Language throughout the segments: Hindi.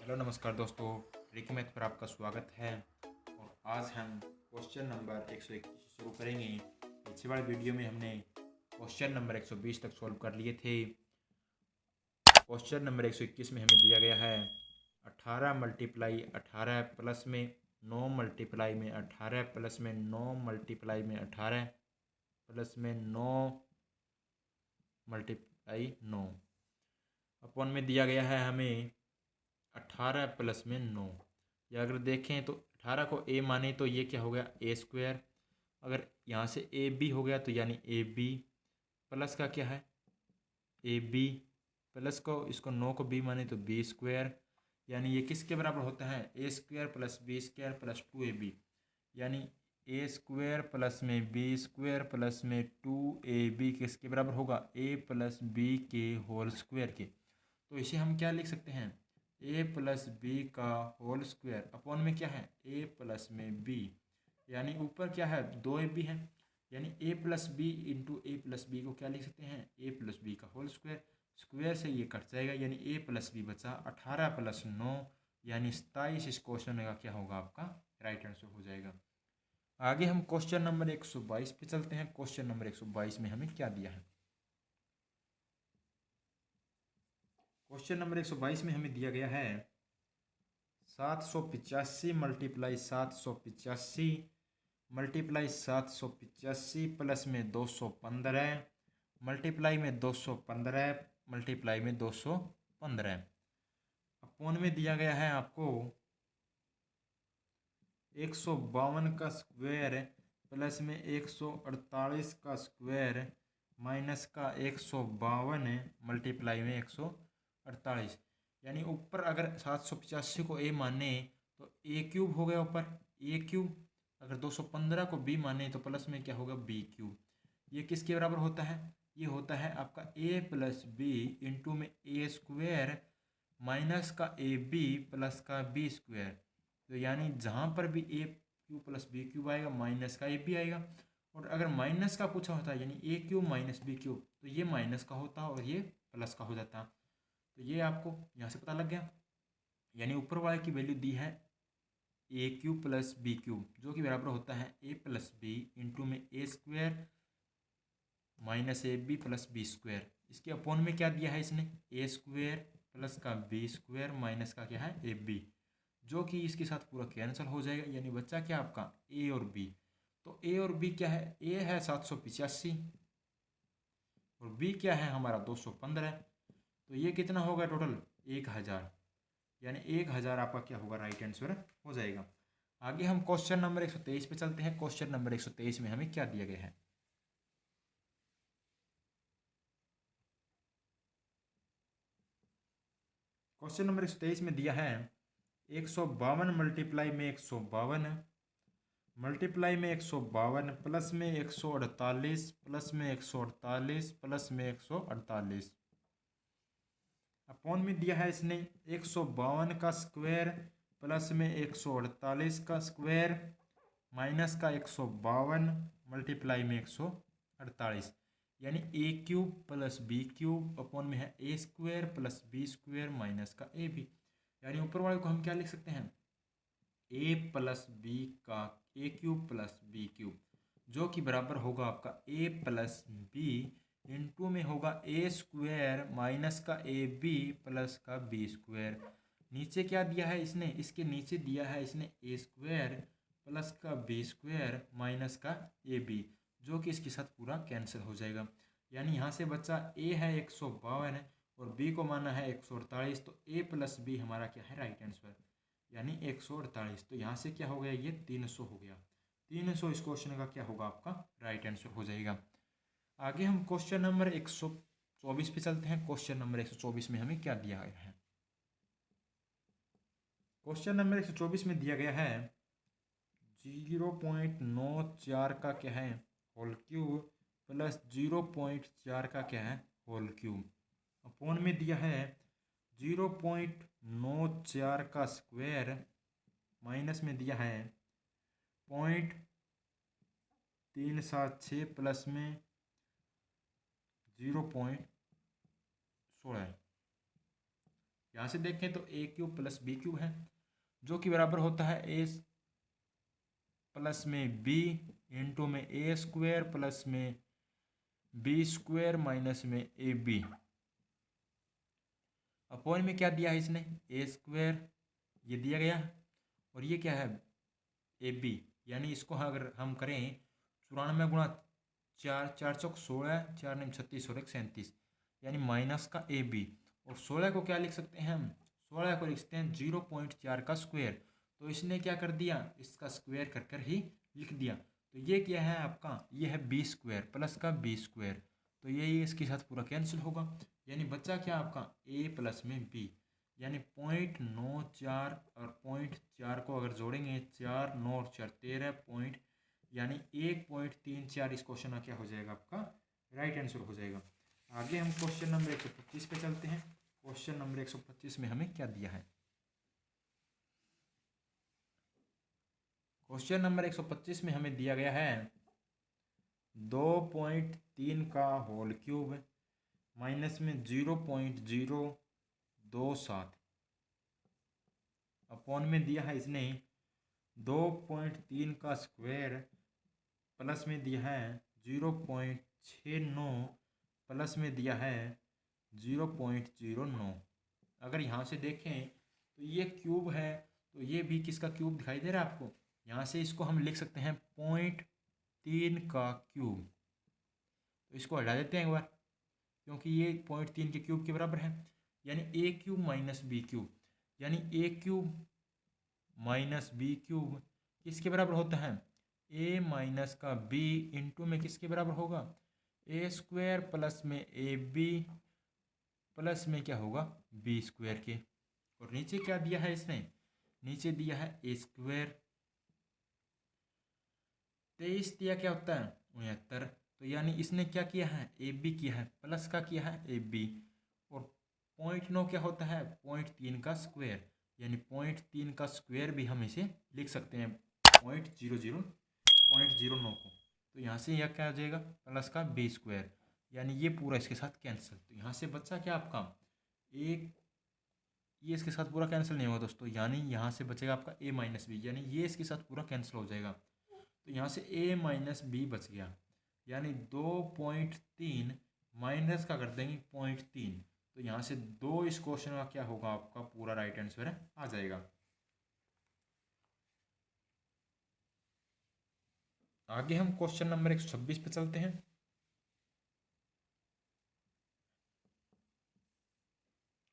हेलो नमस्कार दोस्तों, ट्रिकी मैथ पर आपका स्वागत है। और आज हम क्वेश्चन नंबर 121 शुरू करेंगे। पिछले वाले वीडियो में हमने क्वेश्चन नंबर 120 तक सॉल्व कर लिए थे। क्वेश्चन नंबर 121 में हमें दिया गया है 18 मल्टीप्लाई 18 प्लस में 9 मल्टीप्लाई में 18 प्लस में 9 मल्टीप्लाई में 18 प्लस में 9 मल्टीप्लाई 9 अपॉन में दिया गया है हमें 18 प्लस में 9। या अगर देखें तो 18 को ए माने तो ये क्या हो गया ए स्क्वायर। अगर यहाँ से ए बी हो गया तो यानी ए बी प्लस का क्या है ए बी प्लस को इसको 9 को बी माने तो बी स्क्वायर। यानी ये किसके बराबर होता है A square plus B square plus 2ab। यानी ए स्क्वायर प्लस में बी स्क्वायर प्लस में 2ab किसके बराबर होगा ए प्लस बी के होल स्क्वायर के। तो इसे हम क्या लिख सकते हैं ए प्लस बी का होल स्क्वायर अपॉन में क्या है ए प्लस में बी। यानी ऊपर क्या है 2ab है, यानी ए plus B into A plus B को क्या लिख सकते हैं ए प्लस बी का होल स्क्वायर। स्क्वायर से ये कट जाएगा यानी ए प्लस बी बचा 18 प्लस 9 यानी 27। इस क्वेश्चन का क्या होगा आपका राइट आंसर हो जाएगा। आगे हम क्वेश्चन नंबर 122 पे चलते हैं। क्वेश्चन नंबर 122 में हमें क्या दिया है। क्वेश्चन नंबर 122 में हमें दिया गया है 785 मल्टीप्लाई 785 मल्टीप्लाई 785 प्लस में 215 मल्टीप्लाई में 215 मल्टीप्लाई में 215 अपॉन में दिया गया है आपको 152 का स्क्वायर प्लस में 148 का स्क्वायर माइनस का 152 मल्टीप्लाई में 148। यानी ऊपर अगर 785 को ए माने तो ए क्यूब हो गया ऊपर ए क्यूब। अगर 215 को बी माने तो प्लस में क्या होगा बी क्यूब। ये किसके बराबर होता है ये होता है आपका ए प्लस बी इंटू में ए स्क्वायर माइनस का ए बी प्लस का बी स्क्वायर। तो यानी जहाँ पर भी ए क्यूब प्लस बी क्यूब आएगा माइनस का ए बी आएगा। और अगर माइनस का पूछा होता है यानी A cube minus B cube तो ये माइनस का होता है और ये प्लस का हो जाता। तो ये आपको यहाँ से पता लग गया। यानी ऊपर वाले की वैल्यू दी है A cube plus B cube जो कि बराबर होता है ए प्लस बी इंटू में A square minus A B plus B square. इसके अपॉन में क्या दिया है इसने ए स्क्वायर प्लस का बी स्क्वायर माइनस का क्या है ए बी जो कि इसके साथ पूरा कैंसिल हो जाएगा। यानी बच्चा क्या आपका ए और बी। तो ए और बी क्या है ए है 785 और बी क्या है हमारा 215। तो ये कितना होगा टोटल 1000। यानी 1000 आपका क्या होगा राइट आंसर हो जाएगा। आगे हम क्वेश्चन नंबर 123 पे चलते हैं। क्वेश्चन नंबर 123 में हमें क्या दिया गया है। क्वेश्चन नंबर 123 में दिया है 152 मल्टीप्लाई में 152 मल्टीप्लाई में 152 प्लस में 148 प्लस में 148 प्लस में 148 अपॉन में दिया है इसने 152 का स्क्वायर प्लस में 148 का स्क्वायर माइनस का 152 मल्टीप्लाई में 148। यानी A cube plus B cube upon में है A square plus B square minus का ए बी। यानी ऊपर वाले को हम क्या लिख सकते हैं ए प्लस बी का ए क्यूब प्लस बी क्यूब जो कि बराबर होगा आपका ए प्लस बी इंटू में होगा ए स्क्वायर माइनस का ए बी प्लस का बी स्क्वायर। नीचे क्या दिया है इसने इसके नीचे दिया है इसने ए स्क्वायर प्लस का बी स्क्वायर माइनस का ए बी जो कि इसके साथ पूरा कैंसिल हो जाएगा। यानी यहाँ से बच्चा ए है 152 और बी को माना है 148। तो ए प्लस बी हमारा क्या है राइट आंसर यानी 148। तो यहाँ से क्या हो गया ये 300 हो गया। 300 इस क्वेश्चन का क्या होगा आपका राइट आंसर हो जाएगा। आगे हम क्वेश्चन नंबर 124 पे चलते हैं। क्वेश्चन नंबर 124 में हमें क्या दिया गया है। क्वेश्चन नंबर 124 में दिया गया है 0.94 का क्या है होल क्यूब प्लस 0.4 का क्या है होल क्यूब अपॉन में दिया है 0.94 का स्क्वायर माइनस में दिया है 0.376 प्लस में 0.16। यहाँ से देखें तो ए क्यूब प्लस बी क्यूब है, जो कि बराबर होता है ए प्लस में बी इंटू में ए स्क्वायर प्लस में बी स्क्वायर माइनस में ए बी। अपॉन में क्या दिया है इसने, ए स्क्वायर ये दिया गया, और ये क्या है ए बी, यानी इसको अगर हम करें 94 गुणा 4, 4 चौक 16, 4 9 36 और 1 37, यानी माइनस का ए बी। और 16 को क्या लिख सकते हैं हम, 16 को लिखते हैं 0.4 का स्क्वायर। तो इसने क्या कर दिया, इसका स्क्वायर कर कर ही लिख दिया। तो ये क्या है आपका, ये है बी स्क्वायर प्लस का बी स्क्वायर, तो ये इसके साथ पूरा कैंसिल होगा, यानी बच्चा क्या आपका ए प्लस में बी, यानी 0.94 और 0.4 को अगर जोड़ेंगे 4 9 और 4 13 पॉइंट, यानी 1.34 इस क्वेश्चन का क्या हो जाएगा आपका राइट आंसर हो जाएगा। आगे हम क्वेश्चन नंबर 125 पे चलते हैं। क्वेश्चन नंबर 125 में हमें क्या दिया है, क्वेश्चन नंबर 125 में हमें दिया गया है 2.3 का होल क्यूब माइनस में 0.027 अपॉन में दिया है इसने 2.3 का स्क्वायर प्लस में दिया है 0.69 प्लस में दिया है 0.09। अगर यहाँ से देखें तो ये क्यूब है, तो ये भी किसका क्यूब दिखाई दे रहा है आपको, यहाँ से इसको हम लिख सकते हैं 0.3 का क्यूब। तो इसको हटा देते हैं एक बार, क्योंकि ये 0.3 के क्यूब के बराबर है, यानी A cube minus B cube, यानी A cube minus B cube किसके बराबर होता है, ए माइनस का बी इंटू में किसके बराबर होगा, ए स्क्वायर प्लस में ए बी प्लस में क्या होगा बी स्क्वायर के। और नीचे क्या दिया है इसने, नीचे दिया है ए स्क्वायर, 23 दिया क्या होता है 69, तो यानी इसने क्या किया है ए बी किया है, प्लस का किया है ए बी, और 0.9 क्या होता है 0.3 का स्क्वायर, यानी 0.3 का स्क्वायर भी हम इसे लिख सकते हैं 0.00 0.09 को। तो यहाँ से यह क्या आ जाएगा प्लस का बी स्क्वायर, यानी ये पूरा इसके साथ कैंसिल। तो यहाँ से बच्चा क्या आपका एक, ये इसके साथ पूरा कैंसिल नहीं होगा दोस्तों, यानी यहाँ से बचेगा आपका ए माइनस बी, यानी ये इसके साथ पूरा कैंसिल हो जाएगा। तो यहाँ से ए माइनस बी बच गया, यानी 2.3 माइनस का कर देंगे 0.3, तो यहाँ से 2 इस क्वेश्चन का क्या होगा आपका पूरा राइट आंसर आ जाएगा। आगे हम क्वेश्चन नंबर 126 पे चलते हैं।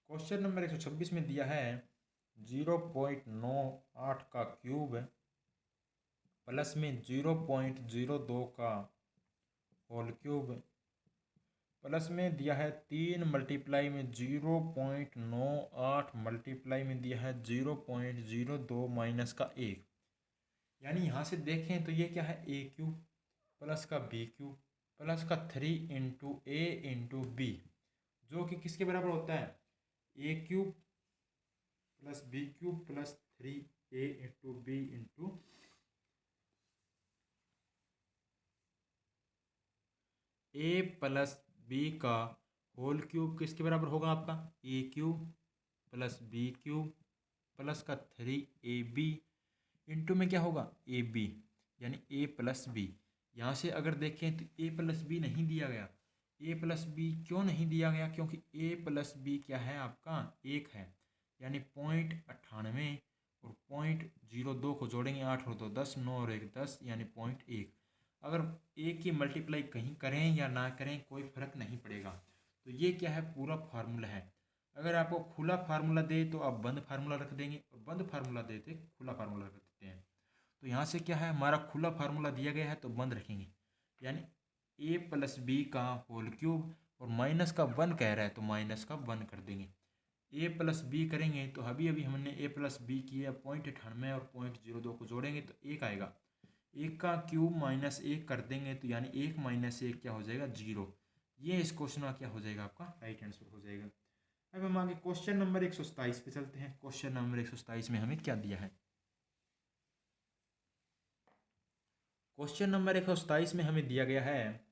क्वेश्चन नंबर 126 में दिया है 0.98 का क्यूब प्लस में 0.02 का होल क्यूब प्लस में दिया है 3 मल्टीप्लाई में 0.98 मल्टीप्लाई में दिया है 0.02 माइनस का 1, यानी यहाँ से देखें तो ये क्या है ए क्यूब प्लस का बी क्यूब प्लस का 3 इंटू ए इंटू बी, जो कि किसके बराबर होता है A cube plus B cube plus 3 A into B into A plus B का होल क्यूब किसके बराबर होगा आपका A cube plus B cube plus का 3 ए बी इंटू में क्या होगा ए बी, यानी ए प्लस बी। यहाँ से अगर देखें तो ए प्लस बी नहीं दिया गया, ए प्लस बी क्यों नहीं दिया गया, क्योंकि ए प्लस बी क्या है आपका 1 है, यानी 0.98 और 0.02 को जोड़ेंगे 8 और 2 10 9 और 1 10, यानी 0.1। अगर ए की मल्टीप्लाई कहीं करें या ना करें कोई फ़र्क नहीं पड़ेगा। तो ये क्या है पूरा फार्मूला है, अगर आपको खुला फार्मूला दे तो आप बंद फार्मूला रख देंगे, और बंद फार्मूला देते खुला फार्मूला रख देते हैं। तो यहाँ से क्या है हमारा खुला फार्मूला दिया गया है तो बंद रखेंगे, यानी ए प्लस बी का होल क्यूब, और माइनस का 1 कह रहा है तो माइनस का 1 कर देंगे। ए प्लस बी करेंगे तो अभी अभी हमने ए प्लस बी किया 0.98 और 0.02 को जोड़ेंगे तो 1 आएगा, 1 का क्यूब माइनस 1 कर देंगे तो यानी 1 माइनस 1 क्या हो जाएगा 0। ये इस क्वेश्चन का क्या हो जाएगा आपका राइट आंसर हो जाएगा। अब हम आगे क्वेश्चन नंबर 127 पे चलते हैं। क्वेश्चन नंबर 127 में हमें क्या दिया है, क्वेश्चन नंबर 127 में हमें दिया गया है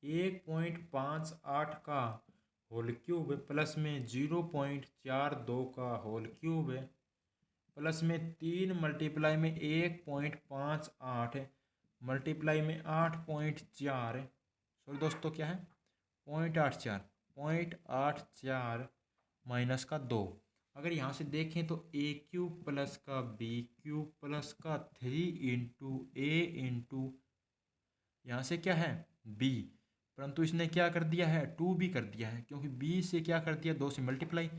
1.58 का होल क्यूब प्लस में 0.42 का होल क्यूब प्लस में 3 मल्टीप्लाई में 1.58 मल्टीप्लाई में 8.4 सॉरी दोस्तों क्या है 0.84 माइनस का 2। अगर यहाँ से देखें तो ए क्यूब प्लस का बी क्यूब प्लस का 3 इंटू ए इंटू यहाँ से क्या है बी, परंतु इसने क्या कर दिया है 2 भी कर दिया है, क्योंकि बी से क्या कर दिया 2 से मल्टीप्लाई।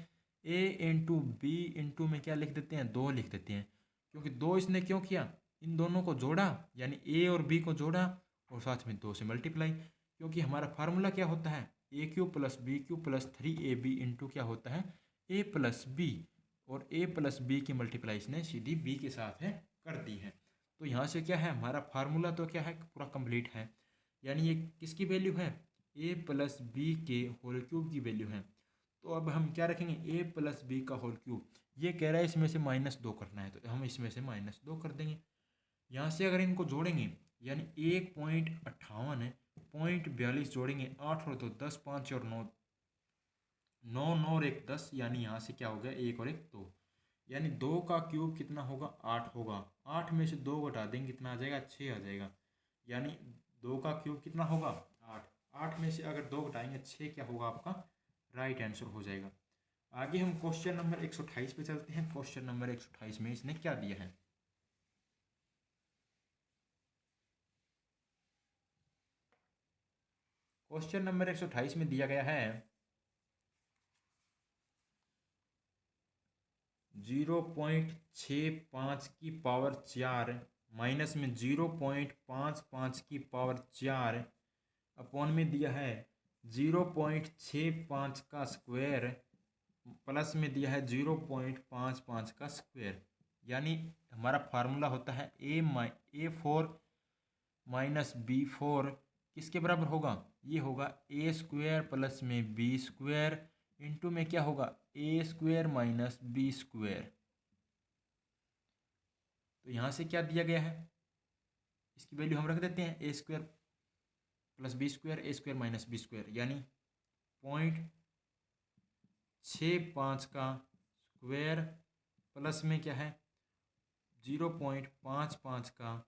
ए इंटू बी इंटू में क्या लिख देते हैं 2 लिख देते हैं, क्योंकि 2 इसने क्यों किया इन दोनों को जोड़ा, यानी ए और बी को जोड़ा और साथ में 2 से मल्टीप्लाई, क्योंकि हमारा फार्मूला क्या होता है A cube plus B cube plus 3ab into क्या होता है ए प्लस बी, और ए प्लस बी की मल्टीप्लाई इसने सीधी बी के साथ है कर दी है। तो यहाँ से क्या है हमारा फार्मूला तो क्या है पूरा कंप्लीट है, यानी ये किसकी वैल्यू है ए प्लस बी के होल क्यूब की वैल्यू है। तो अब हम क्या रखेंगे ए प्लस बी का होल क्यूब, ये कह रहा है इसमें से -2 करना है तो हम इसमें से -2 कर देंगे। यहाँ से अगर इनको जोड़ेंगे यानी 1.58 है 0.42 जोड़ेंगे 8 और 2 10 5 और 9 9 9 और 1 10, यानी यहाँ से क्या हो गया 1 और 1 2, यानी 2 का क्यूब कितना होगा 8 होगा। 8 में से 2 घटा देंगे कितना आ जाएगा 6 आ जाएगा, यानी 2 का क्यूब कितना होगा 8। 8 में से अगर 2 घटाएंगे 6 क्या होगा आपका राइट आंसर हो जाएगा। आगे हम क्वेश्चन नंबर 128 पे चलते हैं। क्वेश्चन नंबर 128 में इसने क्या दिया है, क्वेश्चन नंबर 128 में दिया गया है 0.65 की पावर 4 माइनस में 0.55 की पावर 4 अपॉन में दिया है 0.65 का स्क्वायर प्लस में दिया है 0.55 का स्क्वायर, यानी हमारा फार्मूला होता है A4 माइनस B4 किसके बराबर होगा, ये होगा ए स्क्वायर प्लस में बी स्क्वायर इंटू में क्या होगा ए स्क्वायर माइनस बी स्क्वायर। तो यहाँ से क्या दिया गया है इसकी वैल्यू हम रख देते हैं ए square plus B square A square minus B square, यानी 0.65 का स्क्वायर प्लस में क्या है 0.55 का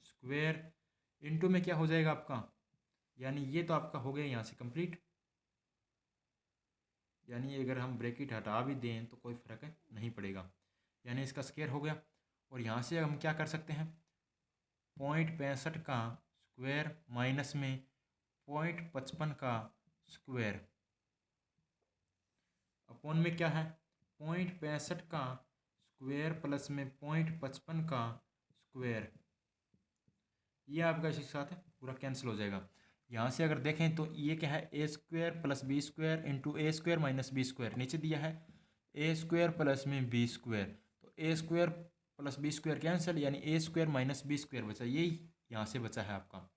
स्क्वायर इंटू में क्या हो जाएगा आपका, यानी ये तो आपका हो गया यहाँ से कंप्लीट, यानी अगर हम ब्रैकेट हटा भी दें तो कोई फ़र्क नहीं पड़ेगा, यानी इसका स्क्वायर हो गया। और यहाँ से हम क्या कर सकते हैं 0.65 का स्क्वायर माइनस में 0.55 का स्क्वायर अपॉन में क्या है 0.65 का स्क्वायर प्लस में 0.55 का स्क्वायर, ये आपका इसके साथ पूरा कैंसिल हो जाएगा। यहाँ से अगर देखें तो ये क्या है A square plus B square into A square minus B square, नीचे दिया है ए स्क्वायर प्लस में बी स्क्वायर, तो A square plus B square cancel, यानी A square minus B square बचा, यही यहाँ से बचा है आपका।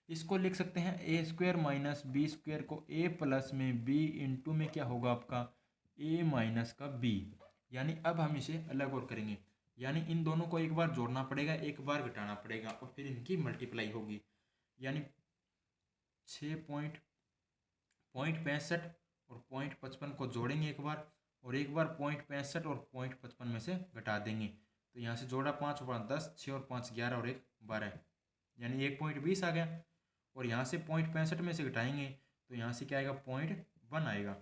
इसको लिख सकते हैं ए स्क्वायर माइनस बी स्क्वायर को ए प्लस में बी इंटू में क्या होगा आपका ए माइनस का बी, यानी अब हम इसे अलग और करेंगे, यानी इन दोनों को एक बार जोड़ना पड़ेगा एक बार घटाना पड़ेगा और फिर इनकी मल्टीप्लाई होगी, यानी 6.65 और 0.55 को जोड़ेंगे एक बार और एक बार 0.65 और 0.55 में से घटा देंगे, तो यहाँ से जोड़ा 5 और 5 10 6 और 5 11 और 1 12, यानी 1.20 आ गया। और यहाँ से 0.65 में से घटाएंगे तो यहाँ से क्या आएगा 0.1 आएगा।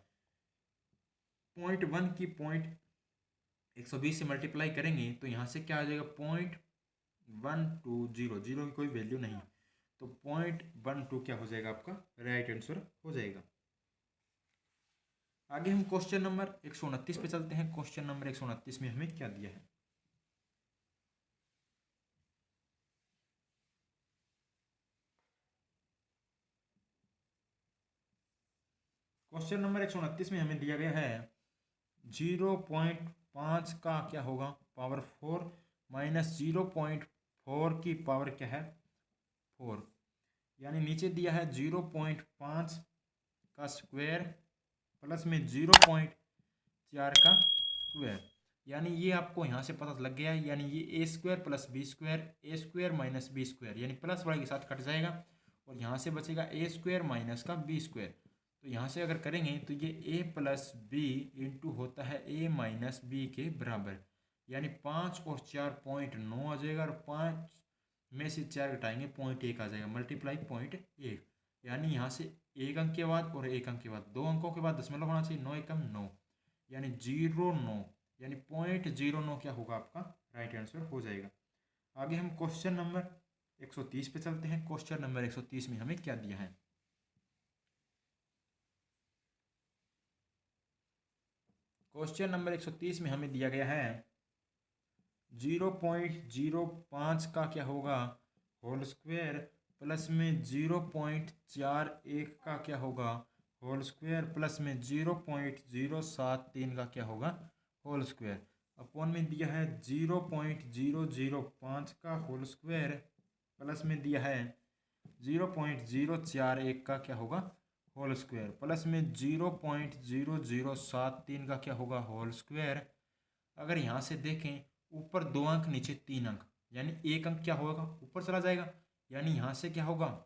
0.1 की 120 से मल्टीप्लाई करेंगे तो यहाँ से क्या आ जाएगा 0.120, जीरो की कोई वैल्यू नहीं, तो 0.12 क्या हो जाएगा आपका राइट आंसर हो जाएगा। आगे हम क्वेश्चन नंबर 129 पे चलते हैं। क्वेश्चन नंबर 129 में हमें क्या दिया है, क्वेश्चन नंबर 129 में हमें दिया गया है 0.5 का क्या होगा पावर 4 माइनस 0.4 की पावर क्या है 4, यानी नीचे दिया है 0.5 का स्क्वायर प्लस में 0.4 का स्क्वायर, यानी ये आपको यहाँ से पता लग गया है, यानी ये ए square plus B square A square minus B square, यानी प्लस वाले के साथ कट जाएगा और यहाँ से बचेगा ए स्क्वायर माइनस का बी स्क्वायर। तो यहाँ से अगर करेंगे तो ये a प्लस बी इंटू होता है a माइनस बी के बराबर, यानी 5 और 4 0.9 आ जाएगा, और 5 में से 4 घटाएंगे 0.1 आ जाएगा, मल्टीप्लाई 0.1, यानी यहाँ से एक अंक के बाद और एक अंक के बाद 2 अंकों के बाद दशमलव होना चाहिए, 9 एकम 9, यानी 0.9, यानी 0.09 क्या होगा आपका राइट आंसर हो जाएगा। आगे हम क्वेश्चन नंबर 130 पे चलते हैं। क्वेश्चन नंबर 130 में हमें क्या दिया है? क्वेश्चन नंबर 130 में हमें दिया गया है 0.05 का क्या होगा होल स्क्वायर, प्लस में 0.41 का क्या होगा होल स्क्वायर, प्लस में 0.073 का क्या होगा होल स्क्वायर, अपॉन में दिया है 0.005 का होल स्क्वायर, प्लस में दिया है 0.041 का क्या होगा होल स्क्वायर, प्लस में 0.0073 का क्या होगा होल स्क्वायर। अगर यहाँ से देखें ऊपर 2 अंक नीचे 3 अंक, यानी एक अंक क्या होगा ऊपर चला जाएगा, यानी यहाँ से क्या होगा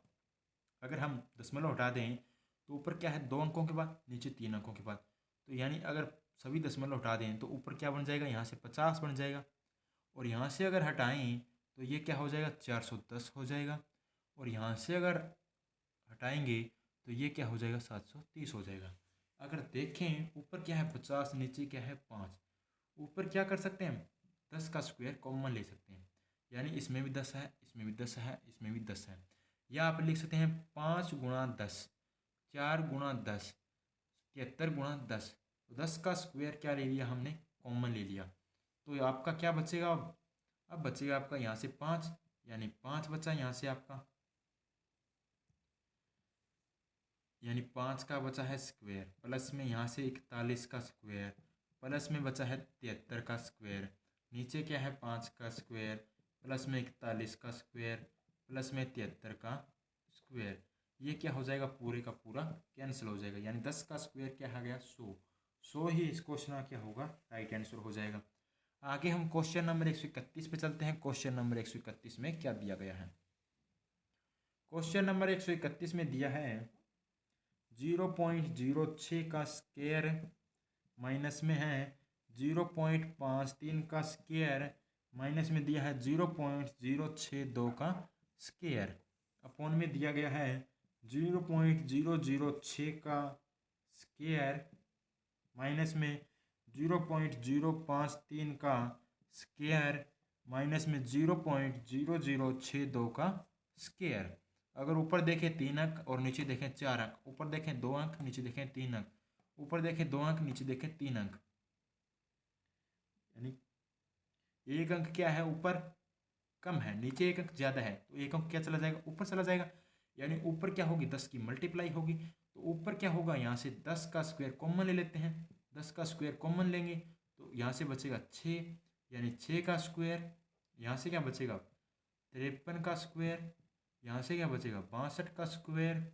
अगर हम दशमलव हटा दें तो ऊपर क्या है 2 अंकों के बाद, नीचे 3 अंकों के बाद, तो यानी अगर सभी दशमलव हटा दें तो ऊपर क्या बन जाएगा, यहाँ से 50 बन जाएगा, और यहाँ से अगर हटाएं तो ये क्या हो जाएगा 410 हो जाएगा, और यहाँ से अगर हटाएंगे तो ये क्या हो जाएगा 730 हो जाएगा। अगर देखें ऊपर क्या है 50, नीचे क्या है 5, ऊपर क्या कर सकते हैं 10 का स्क्वायर कॉमन ले सकते हैं, यानी इसमें भी 10 है, इसमें भी 10 है, इसमें भी 10 है, या आप लिख सकते हैं 5 गुणा 10, 4 गुणा 10, 73 गुणा 10, तो 10 का स्क्वायर क्या ले लिया हमने कॉमन ले लिया, तो आपका क्या बचेगा अब बचेगा आपका यहाँ से 5, यानी 5 बचा यहाँ से आपका, यानी 5 का बचा है स्क्वायर, प्लस में यहाँ से 41 का स्क्वायर, प्लस में बचा है 73 का स्क्वायर, नीचे क्या है 5 का स्क्वायर, प्लस में 41 का स्क्वायर, प्लस में 73 का स्क्वायर, ये क्या हो जाएगा पूरे का पूरा कैंसिल हो जाएगा, यानी 10 का स्क्वायर क्या आ गया 100 ही इस क्वेश्चन का क्या होगा राइट आंसर हो जाएगा। आगे हम क्वेश्चन नंबर 131 पे चलते हैं। क्वेश्चन नंबर 131 में क्या दिया गया है? क्वेश्चन नंबर 131 में दिया है 0.06 का स्क्वायर, माइनस में है 0.53 का स्क्वायर, माइनस में दिया है 0.062 का स्क्वायर, अपॉन में दिया गया है 0.006 का स्क्वायर, माइनस में 0.053 का स्क्वायर, माइनस में 0.0062 का स्क्वायर। अगर ऊपर देखें 3 अंक और नीचे देखें 4 अंक, ऊपर देखें 2 अंक नीचे देखें 3 अंक, ऊपर देखें 2 अंक नीचे देखें 3 अंक, यानी एक अंक क्या है ऊपर कम है, नीचे एक अंक ज़्यादा है, तो एक अंक क्या चला जाएगा ऊपर चला जाएगा, यानी ऊपर क्या होगी 10 की मल्टीप्लाई होगी, तो ऊपर क्या होगा यहाँ से 10 का स्क्वायर कॉमन ले लेते हैं, 10 का स्क्वायर कॉमन लेंगे तो यहाँ से बचेगा 6, यानी 6 का स्क्वायर, यहाँ से क्या बचेगा 53 का स्क्वायर, यहाँ से क्या बचेगा 62 का स्क्वायर,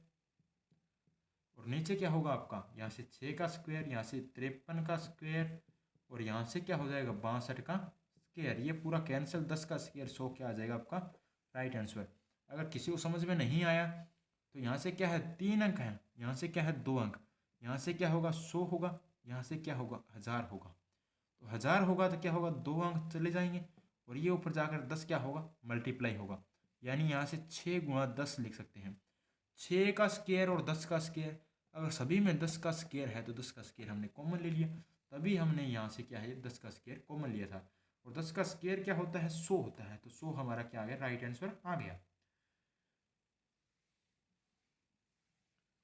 और नीचे क्या होगा आपका यहाँ से 6 का स्क्वायर, यहाँ से 53 का स्क्वायर, और यहाँ से क्या हो जाएगा 62 का स्क्वायर, ये पूरा कैंसिल, 10 का स्क्वायर 100 क्या आ जाएगा आपका राइट आंसर। अगर किसी को समझ में नहीं आया तो यहाँ से क्या है 3 अंक है, यहाँ से क्या है 2 अंक, यहाँ से क्या होगा 100 होगा, यहाँ से क्या होगा 1000 होगा, तो 1000 होगा तो क्या होगा 2 अंक चले जाएंगे, और ये ऊपर जाकर 10 क्या होगा मल्टीप्लाई होगा, यानी यहाँ से 6 गुणा 10 लिख सकते हैं, 6 का स्क्वायर और 10 का स्क्वायर, अगर सभी में 10 का स्क्वायर है तो 10 का स्क्वायर हमने कॉमन ले लिया, तभी हमने यहाँ से क्या है 10 का स्क्वायर कॉमन लिया था, और 10 का स्क्वायर क्या होता है 100 होता है, तो 100 हमारा क्या आ गया राइट आंसर आ गया।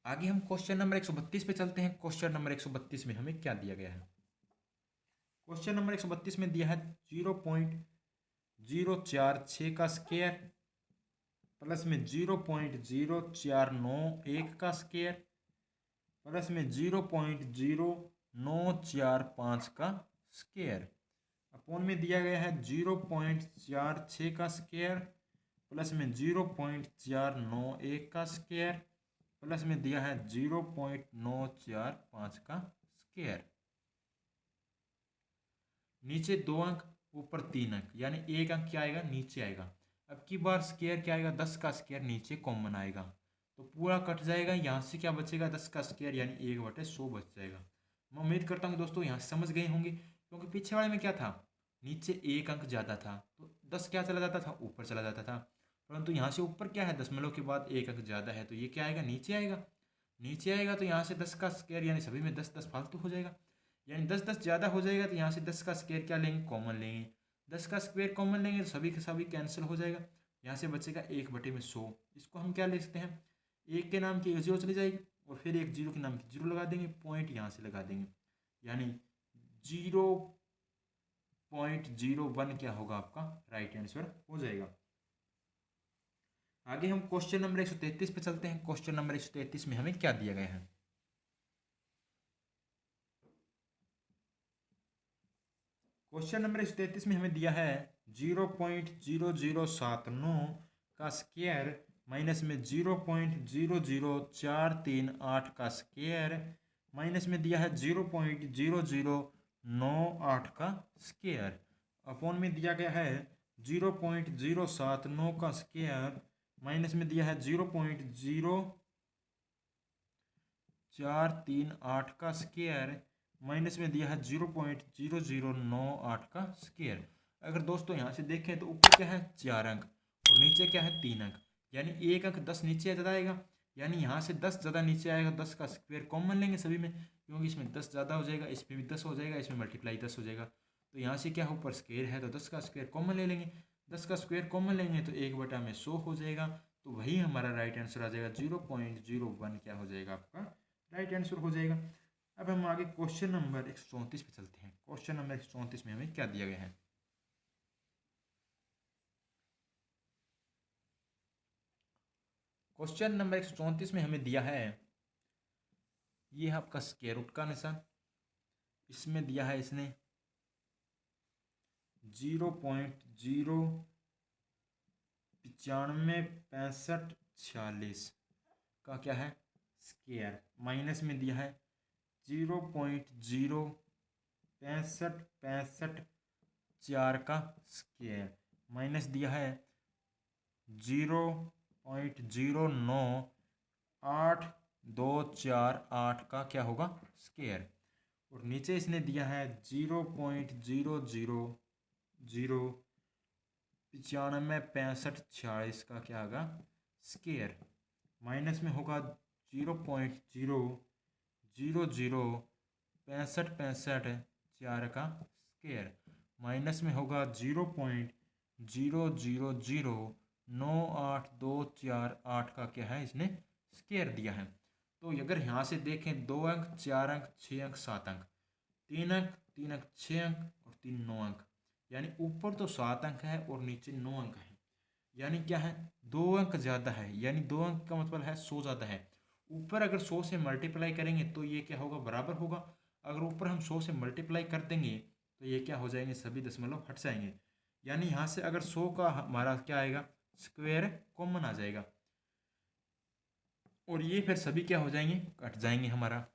आगे हम क्वेश्चन नंबर 132 पे चलते हैं। क्वेश्चन नंबर 132 में हमें क्या दिया गया है? क्वेश्चन नंबर 132 में दिया है 0.046 का स्क्वायर, प्लस में 0.0491 का स्क्वायर, प्लस में 0.0945 का स्क्वायर, अपॉन में दिया गया है 0.46 का स्क्वायर, प्लस में 0.491 का स्क्वायर, प्लस में दिया है 0.945 का स्क्वायर। नीचे 2 अंक ऊपर 3 अंक, यानी एक अंक क्या आएगा नीचे आएगा, अब की बार स्क्वायर क्या आएगा 10 का स्क्वायर नीचे कॉमन आएगा, तो पूरा कट जाएगा। यहाँ से क्या बचेगा, 10 का स्क्वायर यानी 1/100 बच जाएगा। मैं उम्मीद करता हूँ दोस्तों यहाँ से समझ गए होंगे, क्योंकि पीछे वाले में क्या था, नीचे एक अंक ज़्यादा था तो 10 क्या चला जाता था, ऊपर चला जाता था। परंतु यहाँ से ऊपर क्या है, दशमलव के बाद एक अंक ज़्यादा है तो ये क्या आएगा, नीचे आएगा। नीचे आएगा तो यहाँ से 10 का स्क्वायर यानी सभी में 10 10 फालतू हो जाएगा, यानी 10 10 ज़्यादा हो जाएगा। तो यहाँ से 10 का स्क्वायर क्या लेंगे, कॉमन लेंगे। 10 का स्क्वायर कॉमन लेंगे तो सभी के सभी कैंसिल हो जाएगा। यहाँ से बचेगा 1/100। इसको हम क्या लिख सकते हैं, एक के नाम की एक जीरो चली जाएगी और फिर एक जीरो के नाम की जीरो लगा देंगे, पॉइंट यहाँ से लगा देंगे, यानी 0.01 क्या होगा आपका राइट आंसर हो जाएगा। आगे हम क्वेश्चन नंबर 133 पे चलते हैं। क्वेश्चन नंबर 133 में हमें क्या दिया गया है। क्वेश्चन नंबर 133 में हमें दिया है 0.0079 का स्क्वायर माइनस में 0.00438 का स्क्वायर माइनस में दिया है 0.0098 का स्क्वायर अपॉन में दिया गया है 0.079 का स्क्वायर माइनस में दिया है 0.0438 का स्क्वायर माइनस में दिया है 0.0098 का स्क्वायर। अगर दोस्तों यहाँ से देखें तो ऊपर क्या है 4 अंक और नीचे क्या है 3 अंक, यानी एक अंक 10 नीचे ज़्यादा आएगा, यानी यहाँ से 10 ज़्यादा नीचे आएगा। 10 का स्क्वायर कॉमन लेंगे सभी में, क्योंकि इसमें 10 ज़्यादा हो जाएगा, इसमें भी 10 हो जाएगा, इसमें मल्टीप्लाई 10 हो जाएगा। तो यहाँ से क्या ऊपर स्क्वायर है तो 10 का स्क्वायर कॉमन ले लेंगे। 10 का स्क्वायर कॉमन लेंगे तो 1/100 हो जाएगा। तो वही हमारा राइट आंसर आ जाएगा, 0.01 क्या हो जाएगा आपका राइट आंसर हो जाएगा। अब हम आगे क्वेश्चन नंबर 134 पे चलते हैं। क्वेश्चन नंबर 134 में हमें क्या दिया गया है। क्वेश्चन नंबर 134 में हमें दिया है, ये है आपका स्क्वायर रूट का निशान। इसमें दिया है इसने 0.0956546 का क्या है स्क्वायर माइनस में दिया है 0.06565 का स्क्वायर माइनस दिया है 0.098 का क्या होगा स्क्वायर, और नीचे इसने दिया है 0.000956546 का क्या होगा स्क्वायर माइनस में होगा 0.0006565 का स्क्वायर माइनस में होगा 0.0009828 का क्या है इसने स्क्वायर दिया है। तो अगर यहाँ से देखें 2 अंक 4 अंक 6 अंक 7 अंक 3 अंक 3 अंक 6 अंक और 3 9 अंक, यानी ऊपर तो 7 अंक है और नीचे 9 अंक है, यानी क्या है 2 अंक ज़्यादा है, यानी 2 अंक का मतलब है 100 ज़्यादा है। ऊपर अगर 100 से मल्टीप्लाई करेंगे तो ये क्या होगा बराबर होगा। अगर ऊपर हम 100 से मल्टीप्लाई कर देंगे तो ये क्या हो जाएंगे, सभी दशमलव हट जाएंगे, यानी यहाँ से अगर 100 का हमारा क्या आएगा स्क्वायर कॉमन आ जाएगा और ये फिर सभी क्या हो जाएंगे कट जाएंगे। हमारा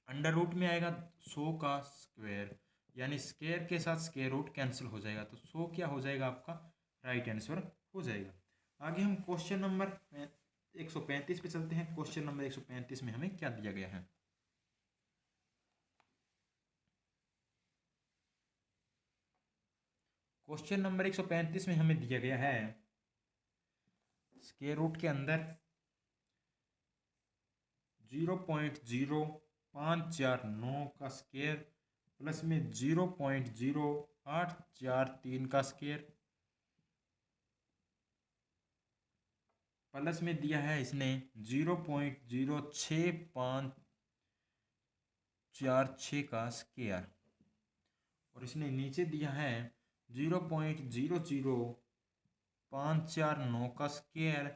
अंडर रूट में आएगा 100 का स्क्वायर, यानी स्क्वायर के साथ स्क्वायर रूट कैंसिल हो जाएगा, तो 100 क्या हो जाएगा आपका राइट आंसर हो जाएगा। आगे हम क्वेश्चन नंबर 135 पे चलते हैं। क्वेश्चन नंबर 135 में हमें क्या दिया गया है। क्वेश्चन नंबर 135 में हमें दिया गया है स्क्वायर रूट के अंदर 0.0549 का स्क्वायर प्लस में 0.0843 का स्क्वायर प्लस में दिया है इसने 0.06546 का स्क्वायर और इसने नीचे दिया है 0.00549 का स्क्वायर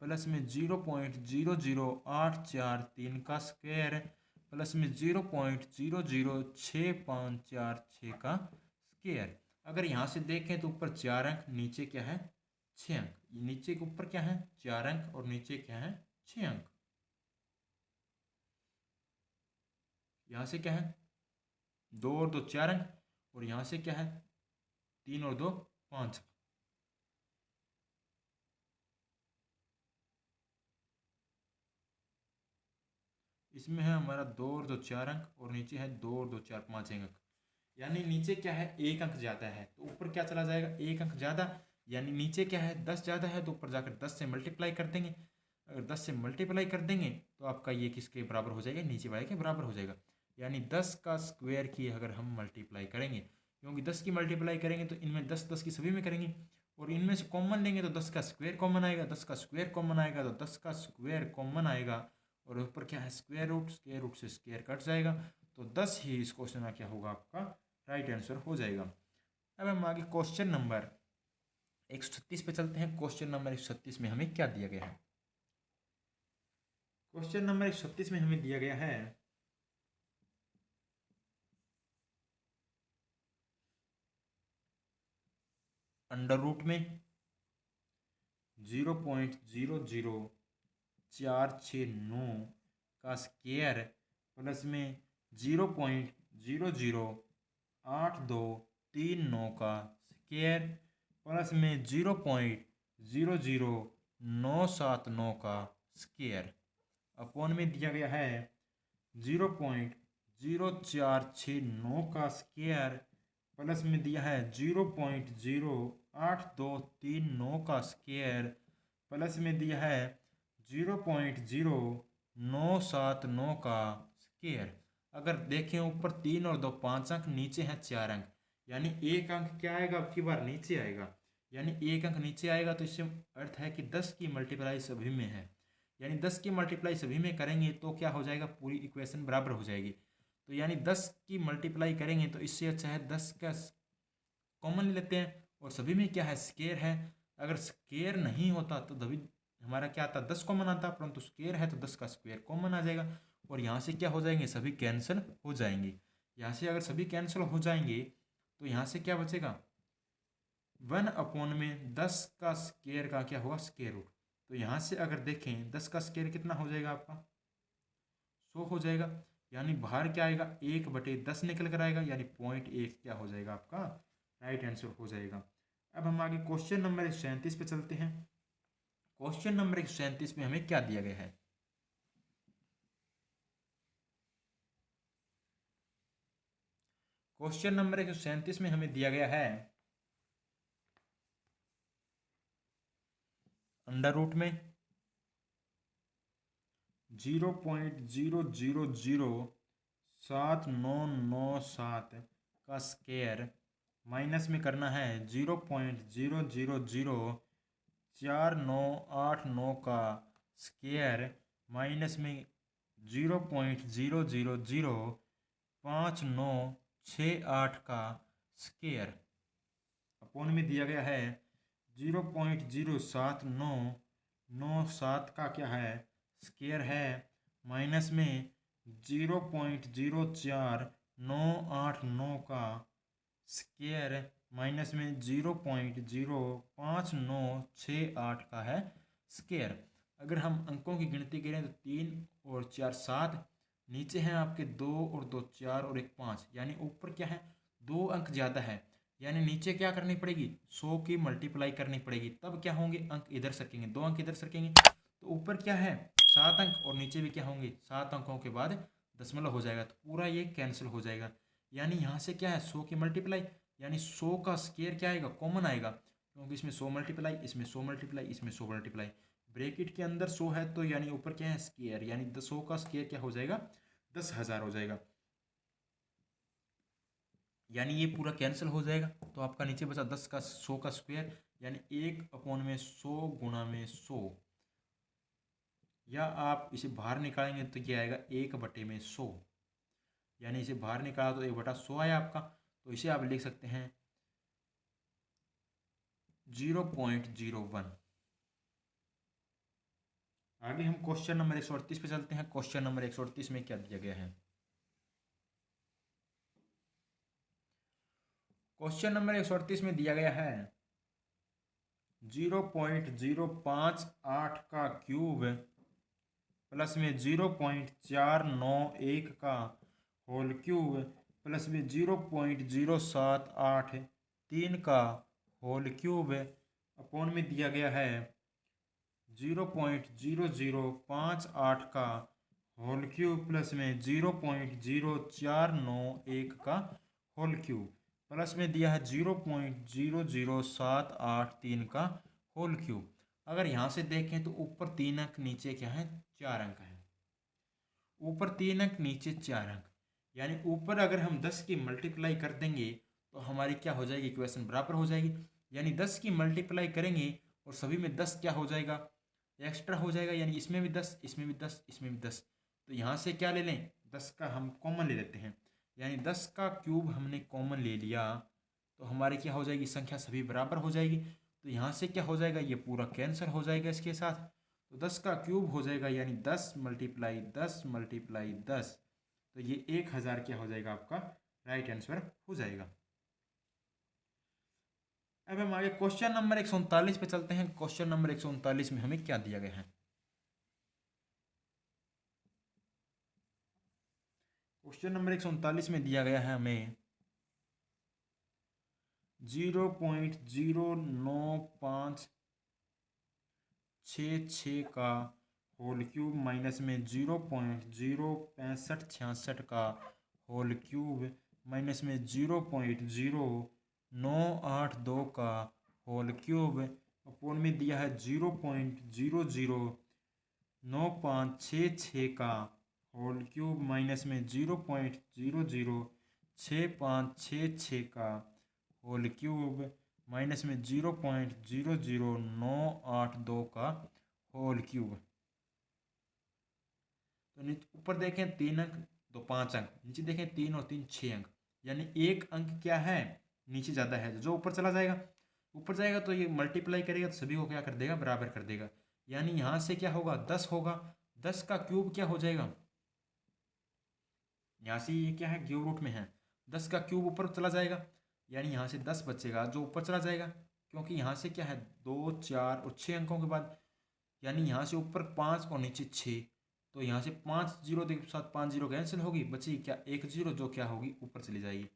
प्लस में 0.00843 का स्क्वायर प्लस में 0.0064546 का स्क्वायर। अगर यहाँ से देखें तो ऊपर 4 अंक नीचे क्या है 6 अंक, नीचे के ऊपर क्या है 4 अंक और नीचे क्या है 6 अंक। यहाँ से क्या है 2 और 2 4 अंक और यहाँ से क्या है 3 और 2 5 अंक। इसमें है हमारा 2 और 2 4 अंक और नीचे है 2 और 2 4 5 अंक। यानी नीचे क्या है, एक अंक ज़्यादा है तो ऊपर क्या चला जाएगा, एक अंक ज़्यादा। यानी नीचे क्या है, 10 ज़्यादा है तो ऊपर जाकर 10 से मल्टीप्लाई कर देंगे। अगर 10 से मल्टीप्लाई कर देंगे तो आपका ये किसके बराबर हो जाएगा, नीचे वाले के बराबर हो जाएगा। यानी 10 का स्क्वायर की अगर हम मल्टीप्लाई करेंगे, क्योंकि 10 की मल्टीप्लाई करेंगे तो इनमें 10 10 की सभी में करेंगे और इनमें से कॉमन लेंगे तो 10 का स्क्वायर कॉमन आएगा, 10 का स्क्वायर कॉमन आएगा तो 10 का स्क्वायर कॉमन आएगा और ऊपर क्या है, स्क्वायर रूट से स्क्वायर कट जाएगा तो 10 ही इस क्वेश्चन का क्या होगा, आपका राइट आंसर हो जाएगा। अब हम आगे क्वेश्चन नंबर 136 पे चलते हैं। क्वेश्चन नंबर 136 में हमें क्या दिया गया है। क्वेश्चन नंबर 136 में हमें दिया गया है अंडर रूट में 0.00469 का स्क्वायर प्लस में 0.008239 का स्क्वायर प्लस में 0.00979 का स्क्वायर अपॉन में दिया गया है 0.0469 का स्क्वायर प्लस में दिया है 0.08239 का स्क्वायर प्लस में दिया है 0.0979 का स्क्वायर। अगर देखें ऊपर 3 और 2 5 अंक, नीचे हैं 4 अंक, यानी एक अंक क्या आएगा, अब की बार नीचे आएगा। यानी एक अंक नीचे आएगा तो इससे अर्थ है कि 10 की मल्टीप्लाई सभी में है। यानी 10 की मल्टीप्लाई सभी में करेंगे तो क्या हो जाएगा, पूरी इक्वेशन बराबर हो जाएगी। तो यानी 10 की मल्टीप्लाई करेंगे तो इससे अच्छा है 10 का कॉमन ले लेते हैं और सभी में क्या है, स्क्वायर है। अगर स्क्वायर नहीं होता तो तभी हमारा क्या आता, 10 कॉमन आता, परंतु स्क्वायर है तो 10 का स्क्वायर कॉमन आ जाएगा और यहाँ से क्या हो जाएंगे, सभी कैंसिल हो जाएंगे। यहाँ से अगर सभी कैंसिल हो जाएंगे तो यहाँ से क्या बचेगा, 1 अपॉन में 10 का स्क्वायर का क्या होगा, स्क्वायर रूट। तो यहाँ से अगर देखें 10 का स्क्वायर कितना हो जाएगा, आपका 100 हो जाएगा। यानी बाहर क्या आएगा, 1/10 निकल कर आएगा, यानी 0.1 क्या हो जाएगा, आपका राइट आंसर हो जाएगा। अब हम आगे क्वेश्चन नंबर 137 पे चलते हैं। क्वेश्चन नंबर 137 में हमें क्या दिया गया है। क्वेश्चन नंबर 137 में हमें दिया गया है अंडर रूट में 0.000797 का स्क्वायर माइनस में करना है 0.0004989 का स्क्वायर माइनस में 0.0005968 का स्क्वायर अपॉन में दिया गया है 0.07997 का क्या है, स्क्वायर है माइनस में 0.04989 का स्क्वायर माइनस में 0.05968 का है स्क्वायर। अगर हम अंकों की गिनती करें तो 3 और 4 7, नीचे हैं आपके 2 और 2 4 और 1 5, यानी ऊपर क्या है, 2 अंक ज़्यादा है। यानी नीचे क्या करनी पड़ेगी, 100 की मल्टीप्लाई करनी पड़ेगी, तब क्या होंगे, अंक इधर सरकेंगे, 2 अंक इधर सरकेंगे। तो ऊपर क्या है 7 अंक और नीचे भी क्या होंगे 7 अंकों के बाद दशमलव हो जाएगा, तो पूरा ये कैंसिल हो जाएगा। यानी यहाँ से क्या है 100 की मल्टीप्लाई, यानी 100 का स्क्वायर क्या आएगा, कॉमन आएगा, क्योंकि इसमें 100 मल्टीप्लाई, इसमें 100 मल्टीप्लाई, इसमें 100 मल्टीप्लाई, ब्रैकेट के अंदर 100 है तो यानी ऊपर क्या है स्क्वायर, यानी 100 का स्क्वायर क्या हो जाएगा, 10,000 हो जाएगा। यानी ये पूरा कैंसिल हो जाएगा तो आपका नीचे बचा 10 का 100 का स्क्वायर, यानी 1/100 गुणा में 100, या आप इसे बाहर निकालेंगे तो ये आएगा 1/100, यानी इसे बाहर निकाला तो 1/100 आया आपका। तो इसे आप लिख सकते हैं 0.01। आगे हम क्वेश्चन नंबर 138 पे चलते हैं। क्वेश्चन नंबर 138 में क्या दिया गया है। क्वेश्चन नंबर 138 में दिया गया है 0.058 का क्यूब प्लस में 0.491 का होल क्यूब प्लस में 0.0783 का होल क्यूब अपॉन में दिया गया है 0.0058 का होल क्यूब प्लस में 0.0491 का होल क्यूब प्लस में दिया है 0.00783 का होल क्यूब। अगर यहाँ से देखें तो ऊपर 3 अंक नीचे क्या है 4 अंक है। ऊपर 3 अंक नीचे 4 अंक, यानी ऊपर अगर हम 10 की मल्टीप्लाई कर देंगे तो हमारी क्या हो जाएगी, इक्वेशन बराबर हो जाएगी। यानी 10 की मल्टीप्लाई करेंगे और सभी में 10 क्या हो जाएगा, एक्स्ट्रा हो जाएगा। यानी इसमें भी 10, इसमें भी 10, इसमें भी 10। तो यहाँ से क्या ले लें, 10 का हम कॉमन ले लेते हैं। यानी 10 का क्यूब हमने कॉमन ले लिया तो हमारी क्या हो जाएगी, संख्या सभी बराबर हो जाएगी। तो यहाँ से क्या हो जाएगा, ये पूरा कैंसिल हो जाएगा इसके साथ। तो 10 का क्यूब हो जाएगा यानी 10 मल्टीप्लाई 10 मल्टीप्लाई 10, तो ये 1000 क्या हो जाएगा, आपका राइट आंसर हो जाएगा। अब हम आगे क्वेश्चन नंबर 139 पे चलते हैं। क्वेश्चन नंबर 139 में हमें क्या दिया गया है। क्वेश्चन नंबर 139 में दिया गया है हमें 0.0956 का होल क्यूब माइनस में 0.06566 का होल क्यूब माइनस में 0.0982 का होल क्यूब अपोन में दिया है 0.009566 का होल क्यूब माइनस में 0.006566 का होल क्यूब माइनस में 0.00982 का होल क्यूब। तो ऊपर देखें 3 अंक, 2 5 अंक, नीचे देखें 3 और 3 6 अंक, यानी एक अंक क्या है नीचे ज़्यादा है, जो ऊपर चला जाएगा। ऊपर जाएगा तो ये मल्टीप्लाई करेगा तो सभी को क्या कर देगा, बराबर कर देगा। यानी यहाँ से क्या होगा, 10 होगा। 10 का क्यूब क्या हो जाएगा, यहाँ से ये क्या है क्यूब रूट में है, 10 का क्यूब ऊपर चला जाएगा। यानी यहाँ से 10 बचेगा जो ऊपर चला जाएगा, क्योंकि यहाँ से क्या है 2 4 और 6 अंकों के बाद, यानी यहाँ से ऊपर 5 और नीचे 6। तो यहाँ से 5 जीरो के साथ 5 जीरो कैंसिल होगी, बची क्या 1 जीरो, जो क्या होगी ऊपर चली जाएगी।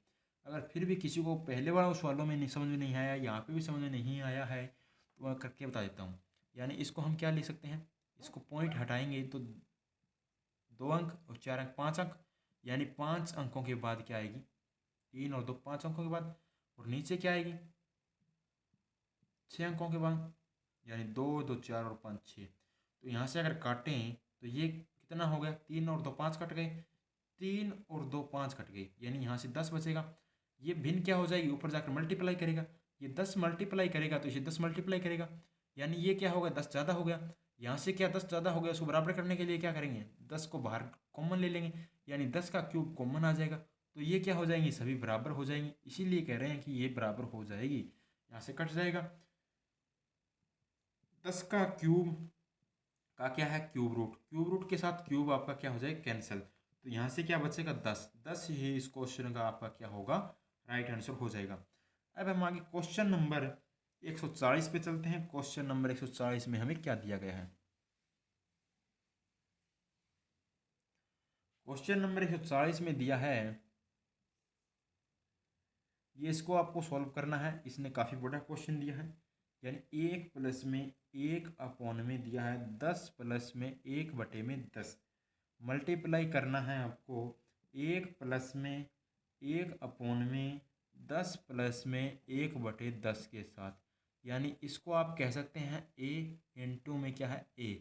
अगर फिर भी किसी को पहले वाला सवालों में नहीं समझ में नहीं आया, यहाँ पे भी समझ में नहीं आया है, तो मैं करके बता देता हूँ। यानी इसको हम क्या ले सकते हैं, इसको पॉइंट हटाएंगे तो 2 अंक और 4 अंक 5 अंक, यानी 5 अंकों के बाद क्या आएगी, 3 और 2 5 अंकों के बाद, और नीचे क्या आएगी 6 अंकों के बाद, यानी 2 2 4 और 5 6। तो यहाँ से अगर काटें तो ये कितना हो गया, 3 और 2 5 कट गए, 3 और 2 5 कट गए, यानी यहाँ से 10 बचेगा। ये भिन्न क्या हो जाएगी, ऊपर जाकर मल्टीप्लाई करेगा, ये 10 मल्टीप्लाई करेगा तो इसे 10 मल्टीप्लाई करेगा, यानी ये क्या होगा 10 ज़्यादा हो गया। यहाँ से क्या 10 ज़्यादा हो गया, उसको बराबर करने के लिए क्या करेंगे, 10 को बाहर कॉमन ले लेंगे, यानी 10 का क्यूब कॉमन आ जाएगा। तो ये क्या हो जाएंगी, सभी बराबर हो जाएंगी, इसीलिए कह रहे हैं कि ये बराबर हो जाएगी। यहाँ से कट जाएगा, 10 का क्यूब का क्या है क्यूब रूट, क्यूब रूट के साथ क्यूब आपका क्या हो जाएगा कैंसिल। तो यहाँ से क्या बचेगा 10, 10 ही इस क्वेश्चन का आपका क्या होगा, राइट आंसर हो जाएगा। अब हम आगे क्वेश्चन नंबर 140 पे चलते हैं। क्वेश्चन नंबर 140 में हमें क्या दिया गया है। क्वेश्चन नंबर 140 में दिया है, ये इसको आपको सॉल्व करना है। इसने काफ़ी बड़ा क्वेश्चन दिया है, यानी 1 प्लस में 1 अपॉन में दिया है 10 प्लस में 1 बटे में 10, मल्टीप्लाई करना है आपको 1 प्लस में 1 अपॉन में 10 प्लस में 1 बटे 10 के साथ, यानी इसको आप कह सकते हैं a इंटू में क्या है a,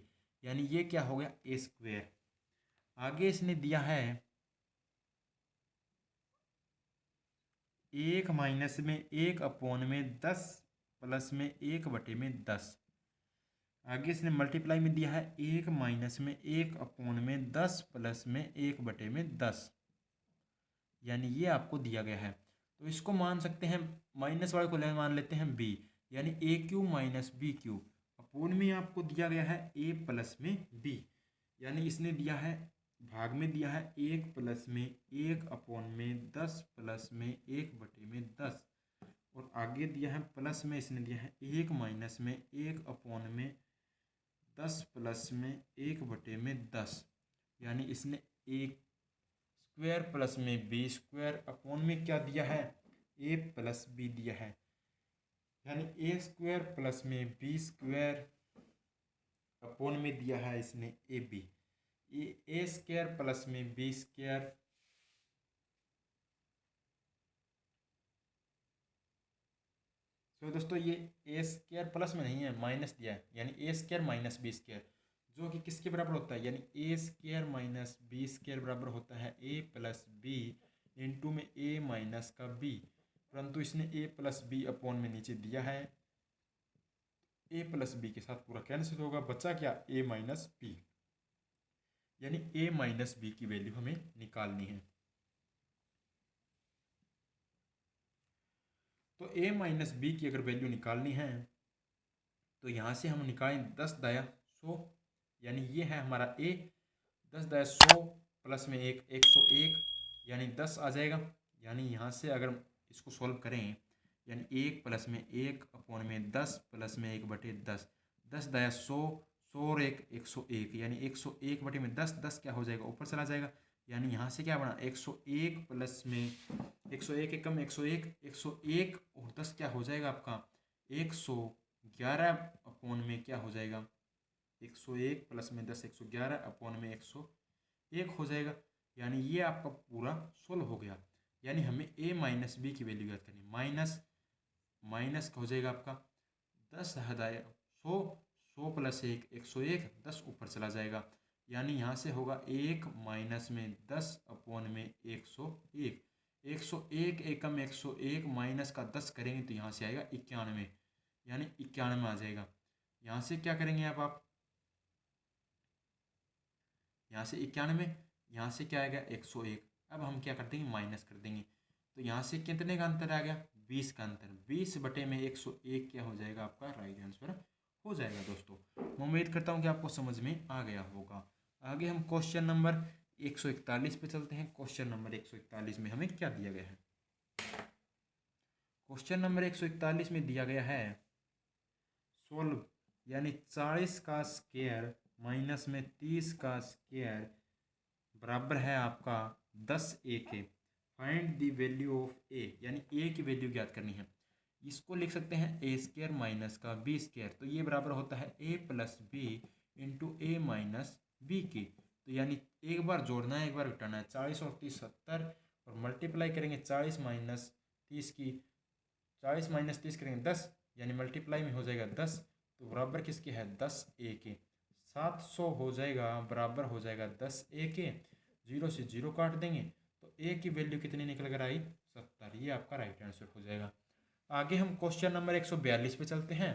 यानी ये क्या हो गया a स्क्वेयर। आगे इसने दिया है 1 माइनस में 1 अपॉन में 10 प्लस में 1 बटे में 10। आगे इसने मल्टीप्लाई में दिया है 1 माइनस में 1 अपॉन में 10 प्लस में 1 बटे में 10, यानी ये आपको दिया गया है। तो इसको मान सकते हैं, माइनस वाले को मान लेते हैं b, यानी A cube minus B cube upon में आपको दिया गया है a प्लस में b, यानी इसने दिया है भाग में दिया है 1 प्लस में 1 अपॉन में 10 प्लस में 1 बटे में 10, और आगे दिया है प्लस में इसने दिया है 1 माइनस में 1 अपॉन में 10 प्लस में 1 बटे में 10, यानी इसने एक स्क्वायर प्लस में बी स्क्वायर अपॉन में क्या दिया है ए प्लस बी दिया है, यानी ए स्क्वायर प्लस में बी स्क्वायर अपॉन में दिया है इसने A B. A square plus में बी स्क्वायर, तो दोस्तों ये ए स्क्वायर प्लस में नहीं है, माइनस दिया है, यानी A square minus B square, जो कि किसके बराबर होता है, यानी A square minus B square बराबर होता है ए प्लस बी इंटू में ए माइनस का बी, परंतु इसने ए प्लस बी अपॉन में नीचे दिया है, ए प्लस बी के साथ पूरा कैंसिल होगा, बचा क्या, ए माइनस बी, यानी ए माइनस बी की वैल्यू हमें निकालनी है। तो ए माइनस बी की अगर वैल्यू निकालनी है तो यहाँ से हम निकालें 10 दाया 100, यानी ये है हमारा ए, 10 दाया 100 प्लस में 101, यानी 10 आ जाएगा। यानी यहाँ से अगर इसको सॉल्व करें, यानी 1 प्लस में 1 अपॉन में 10 प्लस में 1/10, 10 दाया 100, 100 और 1 101, यानी 101 बटे में 10, 10 क्या हो जाएगा, ऊपर चला जाएगा, यानी यहाँ से क्या बना 101 प्लस में 101 एकम 101, 101 और 10 क्या हो जाएगा आपका 111 अपॉन में क्या हो जाएगा 101 प्लस में 10 111 अपॉन में 101 हो जाएगा। यानी ये आपका पूरा सोल्व हो गया। यानी हमें ए माइनस बी की वैल्यू याद करनी, माइनस हो जाएगा आपका 10 हदाया 100, 100 प्लस 1 101, 10 ऊपर चला जाएगा, यानी यहाँ से होगा 1 माइनस में 10 अपॉन में 101, 101 एकम 101 माइनस का 10 करेंगे तो यहाँ से आएगा 91, यानी 91 आ जाएगा। यहाँ से क्या करेंगे आप यहाँ से 91, यहाँ से क्या आएगा 101, अब हम क्या कर देंगे माइनस कर देंगे, तो यहाँ से कितने का अंतर आ गया 20 का अंतर, 20 बटे में 101 क्या हो जाएगा आपका राइट आंसर हो जाएगा। दोस्तों मैं उम्मीद करता हूँ कि आपको समझ में आ गया होगा। आगे हम क्वेश्चन नंबर 141 पे चलते हैं। क्वेश्चन नंबर 141 में हमें क्या दिया गया है, क्वेश्चन नंबर 141 में दिया गया है सोल्व, यानी 40 का स्क्वायर माइनस में 30 का स्क्वायर बराबर है आपका 10a के, फाइंड द वैल्यू ऑफ ए, यानी ए की वैल्यू ज्ञात करनी है। इसको लिख सकते हैं ए स्क्वायर माइनस का बी स्क्वायर, तो ये बराबर होता है A plus B into A minus B की, तो यानी एक बार जोड़ना है एक बार घटाना है, 40 और 30 70 और मल्टीप्लाई करेंगे 40 माइनस 30 की, 40 माइनस 30 करेंगे 10, यानी मल्टीप्लाई में हो जाएगा 10, तो बराबर किसके है 10a के, 700 हो जाएगा बराबर हो जाएगा 10a के, 0 से 0 काट देंगे तो a की वैल्यू कितनी निकल कर आई 70, ये आपका राइट आंसर हो जाएगा। आगे हम क्वेश्चन नंबर 142 पे चलते हैं।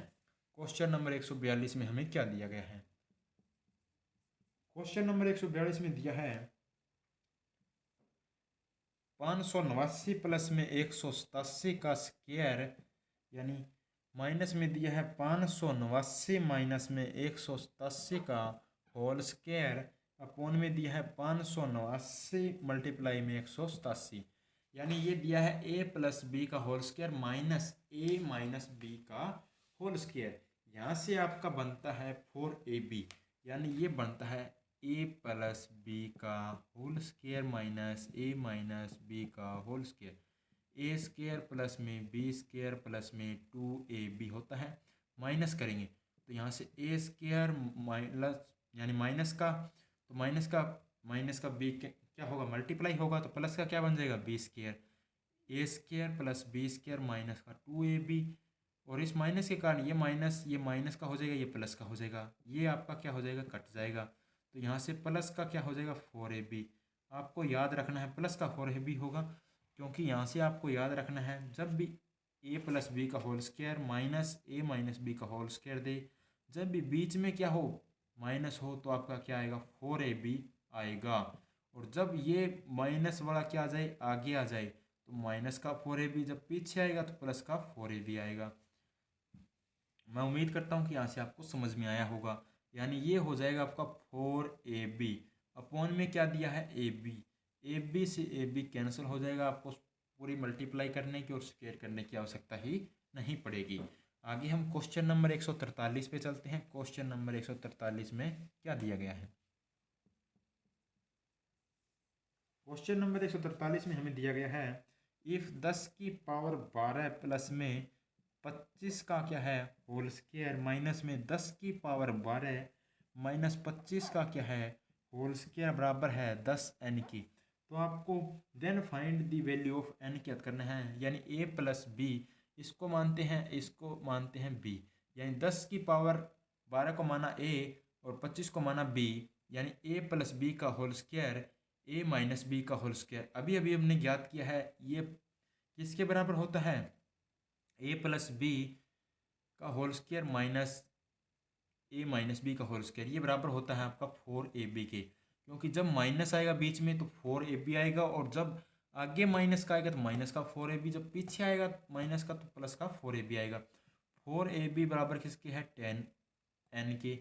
क्वेश्चन नंबर 142 में हमें क्या दिया गया है, क्वेश्चन नंबर 142 में दिया है 589 प्लस में 187 का स्क्वायर, यानी माइनस में दिया है 589 माइनस में 187 का होल स्क्वायर अपॉन में दिया है 589 मल्टीप्लाई में 187, यानी ये दिया है ए प्लस बी का होल स्क्वायर माइनस ए माइनस बी का होल स्क्वायर, यहाँ से आपका बनता है 4ab, यानी ये बनता है ए प्लस बी का होल स्क्वायर माइनस ए माइनस बी का whole square, A square plus में बी स्क्वायर प्लस में 2ab होता है, माइनस करेंगे तो यहाँ से ए स्क्वायर माइनस यानी माइनस का, तो माइनस का बी क्या होगा मल्टीप्लाई होगा, तो प्लस का क्या बन जाएगा B square, A square plus B square minus का 2ab, और इस माइनस के कारण ये माइनस का हो जाएगा, ये प्लस का हो जाएगा, ये आपका क्या हो जाएगा कट जाएगा, तो यहाँ से प्लस का क्या हो जाएगा 4ab, आपको याद रखना है प्लस का 4ab होगा, क्योंकि यहाँ से आपको याद रखना है जब भी ए प्लस बी का होल स्क्वायर माइनस ए माइनस बी का होल स्क्वायर दे, जब भी बीच में क्या हो माइनस हो तो आपका क्या आएगा 4ab आएगा, और जब ये माइनस वाला क्या आ जाए आगे आ जाए तो माइनस का 4ab, जब पीछे आएगा तो प्लस का 4ab आएगा। मैं उम्मीद करता हूँ कि यहाँ से आपको समझ में आया होगा, यानी ये हो जाएगा आपका 4ab अपॉन में क्या दिया है ab से ab कैंसिल हो जाएगा, आपको पूरी मल्टीप्लाई करने की और स्क्वायर करने की आवश्यकता ही नहीं पड़ेगी। आगे हम क्वेश्चन नंबर 143 पे चलते हैं। क्वेश्चन नंबर 143 में क्या दिया गया है, क्वेश्चन नंबर 143 में हमें दिया गया है इफ 10 की पावर 12 प्लस में 25 का क्या है होल स्क्वायर माइनस में 10 की पावर 12 माइनस 25 का क्या है होल स्क्वायर बराबर है 10n की, तो आपको then find the value of n क्या करना है, यानी a प्लस बी, इसको मानते हैं b, यानी 10 की पावर 12 को माना a और 25 को माना b, यानी a प्लस बी का whole square a minus b का होल स्क्वायर। अभी अभी हमने ज्ञात किया है ये किसके बराबर होता है, a प्लस बी का होल स्क्वायर माइनस ए माइनस बी का होल स्क्वायर, ये बराबर होता है आपका 4ab के, क्योंकि जब माइनस आएगा बीच में तो 4ab आएगा, और जब आगे माइनस का आएगा तो माइनस का 4ab, जब पीछे आएगा माइनस का तो प्लस का 4ab आएगा। 4ab बराबर किसके है 10n के,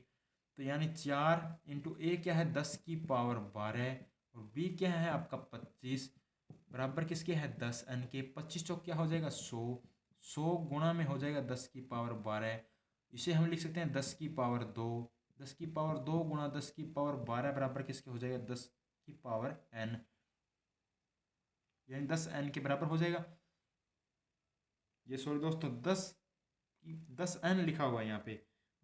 तो यानी 4 इंटू ए क्या है 10 की पावर 12 और बी क्या है आपका 25 बराबर किसके है 10n के। 25 चौक क्या हो जाएगा 100 गुणा में हो जाएगा 10 की पावर 12, इसे हम लिख सकते हैं 10 की पावर 2, 10 की पावर 2 गुणा 10 की पावर 12 बराबर किसके हो जाएगा 10 की पावर n, यानी 10n के बराबर हो जाएगा। ये सॉरी दोस्तों 10n लिखा हुआ है यहाँ पे,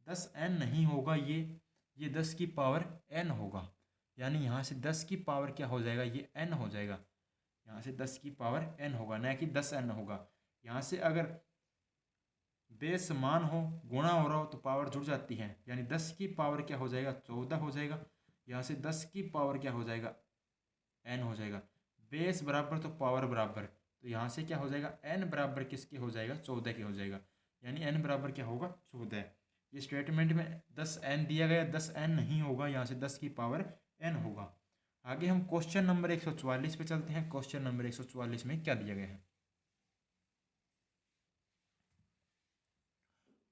10n नहीं होगा, ये 10 की पावर n होगा, यानी यहाँ से 10 की पावर क्या हो जाएगा ये n हो जाएगा, यहाँ से 10 की पावर n होगा ना कि 10n होगा। यहाँ से अगर बेस समान हो गुणा हो रहा हो तो पावर जुड़ जाती है, यानी 10 की पावर क्या हो जाएगा 14 हो जाएगा, यहाँ से 10 की पावर क्या हो जाएगा n हो जाएगा, बेस बराबर तो पावर बराबर, तो यहाँ से क्या हो जाएगा n बराबर किसके हो जाएगा 14 के हो जाएगा, यानी n बराबर क्या होगा 14। ये स्टेटमेंट में 10n दिया गया, 10n नहीं होगा, यहाँ से 10 की पावर n होगा। आगे हम क्वेश्चन नंबर 144 पे चलते हैं। क्वेश्चन नंबर 144 में क्या दिया गया है,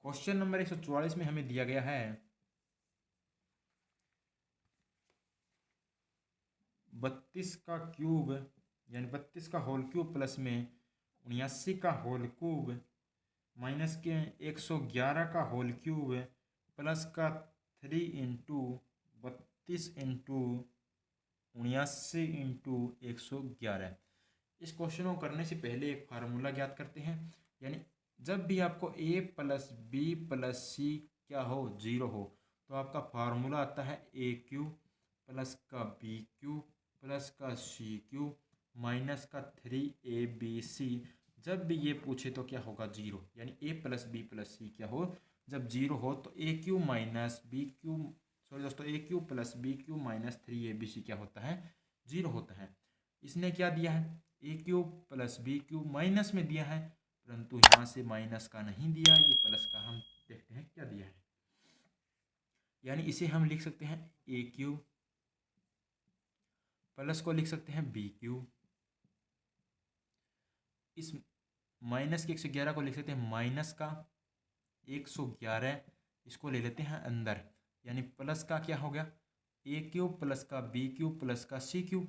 क्वेश्चन नंबर 144 में हमें दिया गया है 32 का क्यूब, यानी 32 का होल क्यूब प्लस में 79 का होल क्यूब माइनस के 111 का होल क्यूब प्लस का 3 इंटू 32 इंटू 79 इंटू 111। इस क्वेश्चन को करने से पहले एक फार्मूला ज्ञात करते हैं, यानी जब भी आपको a plus B plus C क्या हो 0 हो तो आपका फार्मूला आता है ए क्यू प्लस का बी क्यू प्लस का सी क्यू माइनस का 3abc। जब भी ये पूछे तो क्या होगा 0, यानी a plus B plus C क्या हो जब 0 हो तो A cube minus B cube, sorry दोस्तों A cube plus B cube minus 3abc क्या होता है 0 होता है। इसने क्या दिया है A cube plus B cube minus में दिया है, परंतु यहाँ से माइनस का नहीं दिया, ये प्लस का हम देखते हैं क्या दिया है, यानी इसे हम लिख सकते हैं ए क्यूब प्लस को लिख सकते हैं बी क्यूब, इस माइनस के 111 को लिख सकते हैं माइनस का 111, इसको ले लेते हैं अंदर, यानी प्लस का क्या हो गया ए क्यूब प्लस का बी क्यूब प्लस का सी क्यूब,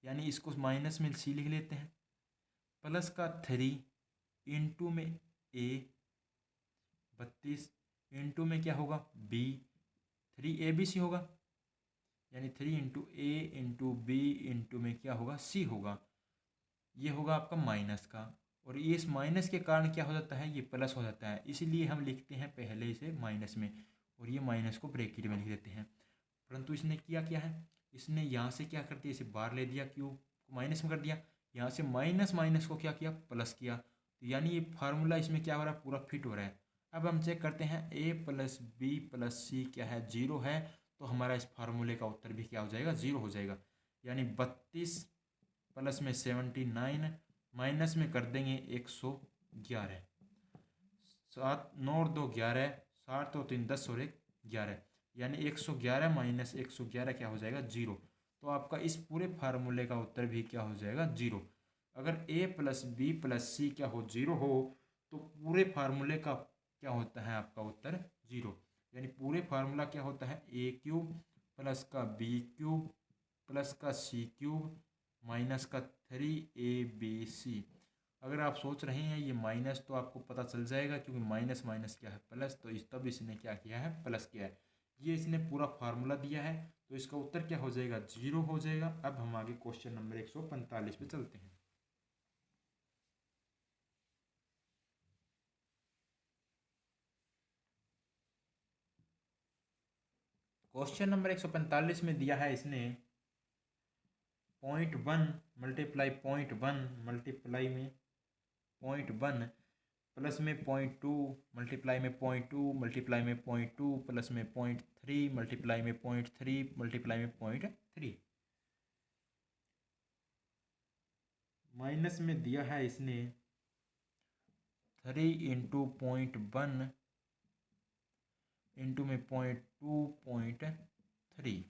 यानी इसको माइनस में सी लिख लेते हैं, प्लस का 3 इंटू में ए 32 इंटू में क्या होगा बी 3abc होगा, यानी 3 इंटू ए इंटू बी इंटू में क्या होगा सी होगा, ये होगा आपका माइनस का, और ये इस माइनस के कारण क्या हो जाता है ये प्लस हो जाता है, इसीलिए हम लिखते हैं पहले इसे माइनस में और ये माइनस को ब्रैकेट में लिख देते हैं। परंतु इसने किया क्या है, इसने यहाँ से क्या कर दिया इसे बाहर ले दिया, क्यू को माइनस में कर दिया, यहाँ से माइनस माइनस को क्या किया प्लस किया, तो यानी ये फार्मूला इसमें क्या हो रहा है पूरा फिट हो रहा है। अब हम चेक करते हैं a plus B plus C क्या है 0 है, तो हमारा इस फार्मूले का उत्तर भी क्या हो जाएगा 0 हो जाएगा, यानी 32 प्लस में 79 माइनस में कर देंगे 111, 7 9 और 2 11, 7 और 3 10 और 1 11, यानी 111 माइनस 111 क्या हो जाएगा 0, तो आपका इस पूरे फार्मूले का उत्तर भी क्या हो जाएगा 0। अगर a plus B plus C क्या हो 0 हो तो पूरे फार्मूले का क्या होता है आपका उत्तर 0, यानी पूरे फार्मूला क्या होता है ए क्यूब प्लस का बी क्यूब प्लस का सी क्यूब माइनस का 3abc। अगर आप सोच रहे हैं ये माइनस तो आपको पता चल जाएगा क्योंकि माइनस माइनस क्या है प्लस, तो तब इसने क्या किया है प्लस किया है, ये इसने पूरा फार्मूला दिया है, तो इसका उत्तर क्या हो जाएगा 0 हो जाएगा। अब हम आगे क्वेश्चन नंबर 145 पे चलते हैं। क्वेश्चन नंबर 145 में दिया है इसने 0.1 मल्टीप्लाई 0.1 मल्टीप्लाई में 0.1 प्लस में 0.2 मल्टीप्लाई में 0.2 मल्टीप्लाई में 0.2 प्लस में 0.3 मल्टीप्लाई में 0.3 मल्टीप्लाई में 0.3 माइनस में दिया है इसने 3 इंटू 0.1 इंटू में 0.2.3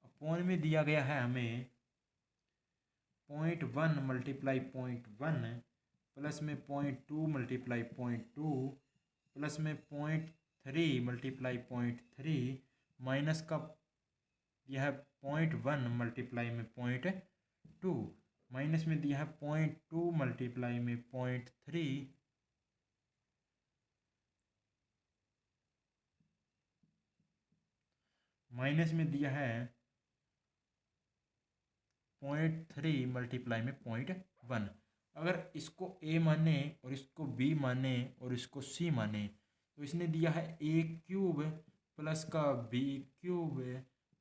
अपॉन में दिया गया है हमें 0.1 मल्टीप्लाई 0.1 प्लस में 0.2 मल्टीप्लाई 0.2 प्लस में 0.3 मल्टीप्लाई 0.3 माइनस का यह है 0.1 मल्टीप्लाई में 0.2 माइनस में दिया है 0.2 मल्टीप्लाई में 0.3 माइनस में दिया है 0.3 मल्टीप्लाई में 0.1। अगर इसको a माने और इसको b माने और इसको c माने तो इसने दिया है a क्यूब प्लस का b क्यूब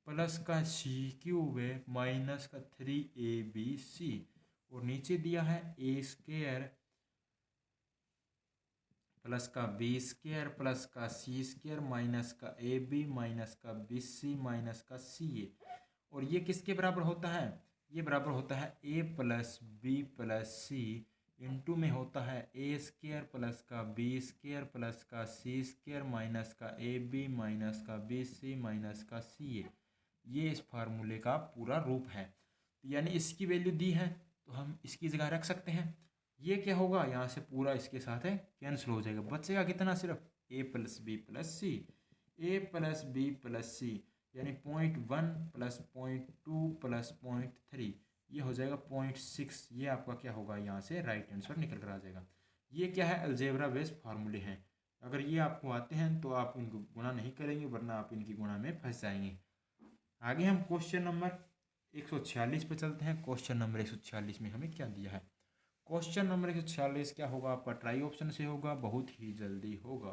प्लस का c क्यूब माइनस का 3abc और नीचे दिया है a स्क्वायर प्लस का बी स्क्वायर प्लस का सी स्क्वायर माइनस का ए बी माइनस का बी सी माइनस का सी ए और ये किसके बराबर होता है? ये बराबर होता है A plus B plus C into में होता है ए स्क्वायर प्लस का बी स्क्वायर प्लस का सी स्क्वायर माइनस का ए बी माइनस का बी सी माइनस का सी ए। ये इस फार्मूले का पूरा रूप है। यानी इसकी वैल्यू दी है तो हम इसकी जगह रख सकते हैं। ये क्या होगा, यहाँ से पूरा इसके साथ है कैंसिल हो जाएगा, बचेगा कितना, सिर्फ a plus B plus C. A plus B plus C यानी 0.1 प्लस 0.2 प्लस 0.3 ये हो जाएगा 0.6। ये आपका क्या होगा, यहाँ से राइट आंसर निकल कर आ जाएगा। ये क्या है, अलजेब्रा बेस्ड फार्मूले हैं। अगर ये आपको आते हैं तो आप इनको गुणा नहीं करेंगे, वरना आप इनकी गुणा में फंस जाएंगे। आगे हम क्वेश्चन नंबर 146 पे चलते हैं। क्वेश्चन नंबर 146 में हमें क्या दिया है? क्वेश्चन नंबर 146 क्या होगा आपका, ट्राई ऑप्शन से होगा, बहुत ही जल्दी होगा।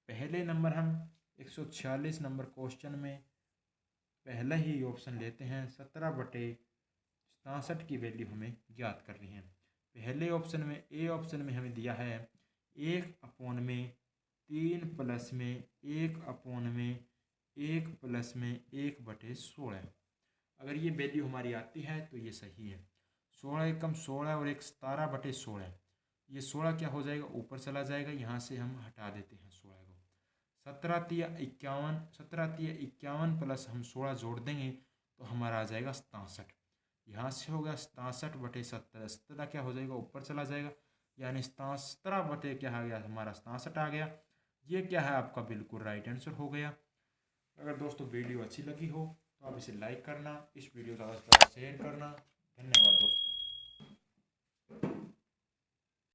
पहले नंबर हम 146 नंबर क्वेश्चन में पहला ही ऑप्शन लेते हैं। 17/67 की वैल्यू हमें ज्ञात करनी है। पहले ऑप्शन में ए ऑप्शन में हमें दिया है 1/3 प्लस में 1/1 प्लस में 1/16। अगर ये वैल्यू हमारी आती है तो ये सही है। 16 एकम 16 और 1 17/16। ये 16 क्या हो जाएगा, ऊपर चला जाएगा, यहाँ से हम हटा देते हैं 16 को। 17×51 प्लस हम 16 जोड़ देंगे तो हमारा आ जाएगा 67। यहाँ से हो गया 67/17। 17 क्या हो जाएगा, ऊपर चला जाएगा, यानी 17 क्या आ गया हमारा 67 आ गया। ये क्या है आपका बिल्कुल राइट आंसर हो गया। अगर दोस्तों वीडियो अच्छी लगी हो तो आप इसे लाइक करना, इस वीडियो को ज़्यादा से ज़्यादा शेयर करना। धन्यवाद दोस्तों।